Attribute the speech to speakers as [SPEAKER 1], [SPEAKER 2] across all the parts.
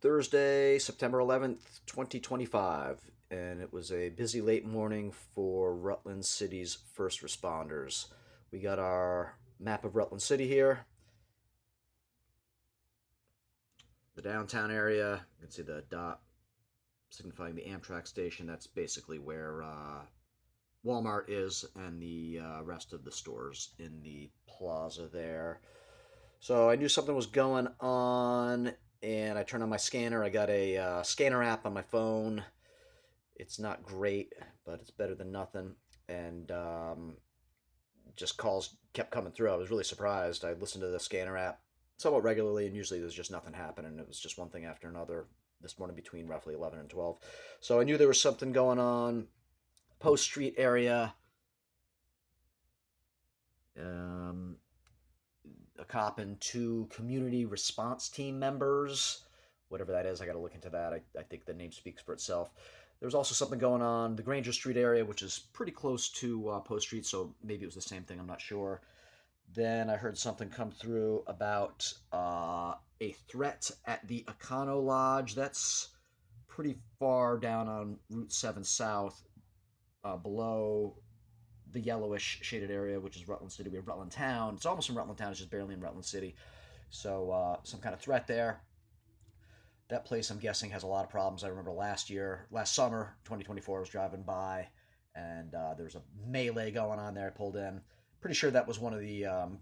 [SPEAKER 1] Thursday, September 11th, 2025, and it was a busy late morning for Rutland City's first responders. We got our map of Rutland City here, the downtown area. You can see the dot signifying the Amtrak station. That's basically where Walmart is, and the rest of the stores in the plaza there. So I knew something was going on, and I turned on my scanner. I got a scanner app on my phone. It's not great, but it's better than nothing. And just calls kept coming through. I was really surprised. I listened to the scanner app somewhat regularly, and usually there's just nothing happening. It was just one thing after another this morning between roughly 11 and 12. So I knew there was something going on. Post Street area. Um, a cop and two community response team members, whatever that is. I got to look into that. I think the name speaks for itself. There's also something going on the Granger Street area, which is pretty close to Post Street, so maybe it was the same thing. I'm not sure. Then I heard something come through about a threat at the Econo Lodge. That's pretty far down on Route 7 South, below the yellowish shaded area, which is Rutland City. We have Rutland Town. It's almost in Rutland Town. It's just barely in Rutland City. So some kind of threat there. That place, I'm guessing, has a lot of problems. I remember last summer, 2024, I was driving by, and there was a melee going on there. I pulled in. Pretty sure that was one of the um,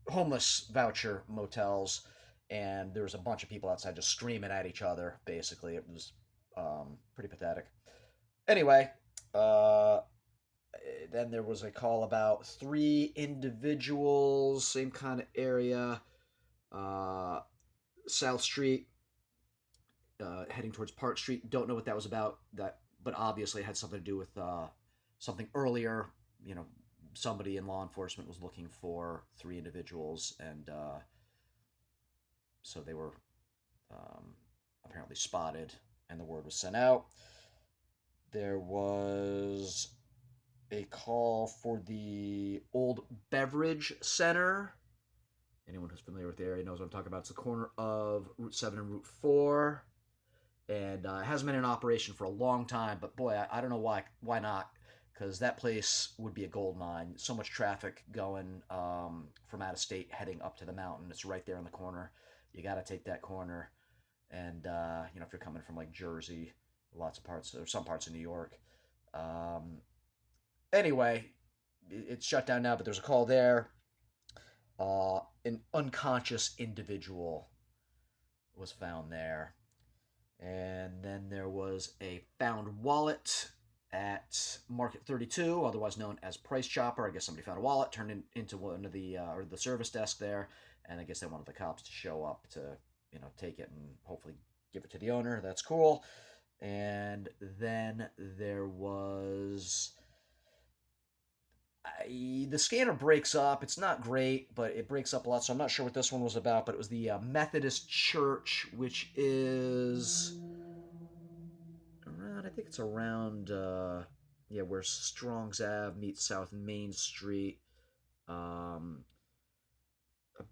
[SPEAKER 1] homeless voucher motels, and there was a bunch of people outside just screaming at each other. Basically, it was pretty pathetic. Anyway, uh, then there was a call about three individuals, same kind of area, uh, South Street, heading towards Park Street. Don't know what that was about. That, but obviously it had something to do with something earlier. You know, somebody in law enforcement was looking for three individuals, and so they were apparently spotted, and the word was sent out. There was a call for the Old Beverage Center. Anyone who's familiar with the area knows what I'm talking about. It's the corner of Route 7 and Route 4. And it hasn't been in operation for a long time, but boy, I don't know why. Why not? Because that place would be a gold mine. So much traffic going from out of state heading up to the mountain. It's right there in the corner. You got to take that corner. And, if you're coming from like Jersey, lots of parts, or some parts of New York. Anyway, it's shut down now, but there's a call there. An unconscious individual was found there. And then there was a found wallet at Market 32, otherwise known as Price Chopper. I guess somebody found a wallet, turned it into one of the or the service desk there, and I guess they wanted the cops to show up to take it and hopefully give it to the owner. That's cool. And then there was the scanner breaks up. It's not great, but it breaks up a lot. So I'm not sure what this one was about, but it was the Methodist Church, which is around, I think it's around, where Strongs Ave meets South Main Street. I'm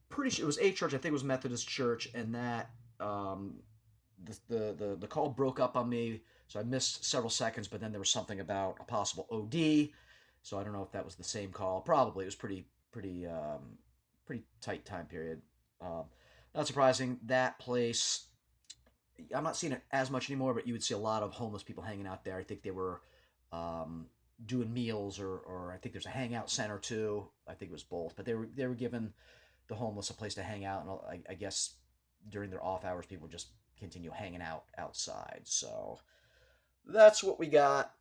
[SPEAKER 1] pretty sure it was a church. I think it was Methodist Church, and that the call broke up on me, so I missed several seconds. But then there was something about a possible OD. So I don't know if that was the same call. Probably. It was pretty tight time period. Um, Not surprising. That place, I'm not seeing it as much anymore, but you would see a lot of homeless people hanging out there. I think they were um, doing meals, or I think there's a hangout center too. I think it was both, but they were giving the homeless a place to hang out, and I guess during their off hours, people just continue hanging out outside. So that's what we got.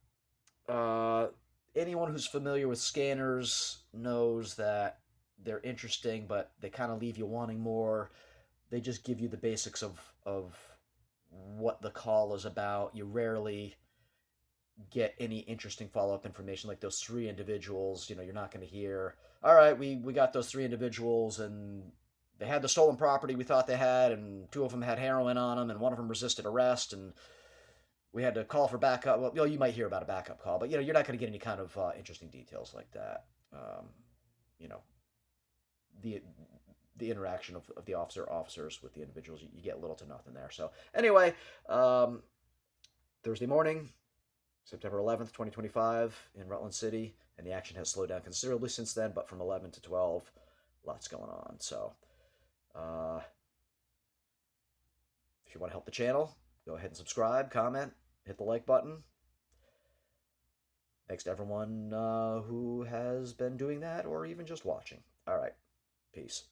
[SPEAKER 1] Uh, Anyone who's familiar with scanners knows that they're interesting, but they kind of leave you wanting more. They just give you the basics of what the call is about. You rarely get any interesting follow-up information like those three individuals. You're not going to hear, all right, we got those three individuals, and they had the stolen property we thought they had, and two of them had heroin on them, and one of them resisted arrest, and we had to call for backup. Well, you might hear about a backup call, but you're not going to get any kind of interesting details like that. You know, the the interaction of the officers with the individuals. You get little to nothing there. So anyway, um, Thursday morning, September 11th, 2025, in Rutland City, and the action has slowed down considerably since then, but from 11 to 12, lots going on. So, uh, if you want to help the channel, go ahead and subscribe, comment, hit the like button. Thanks to everyone who has been doing that or even just watching. All right, peace.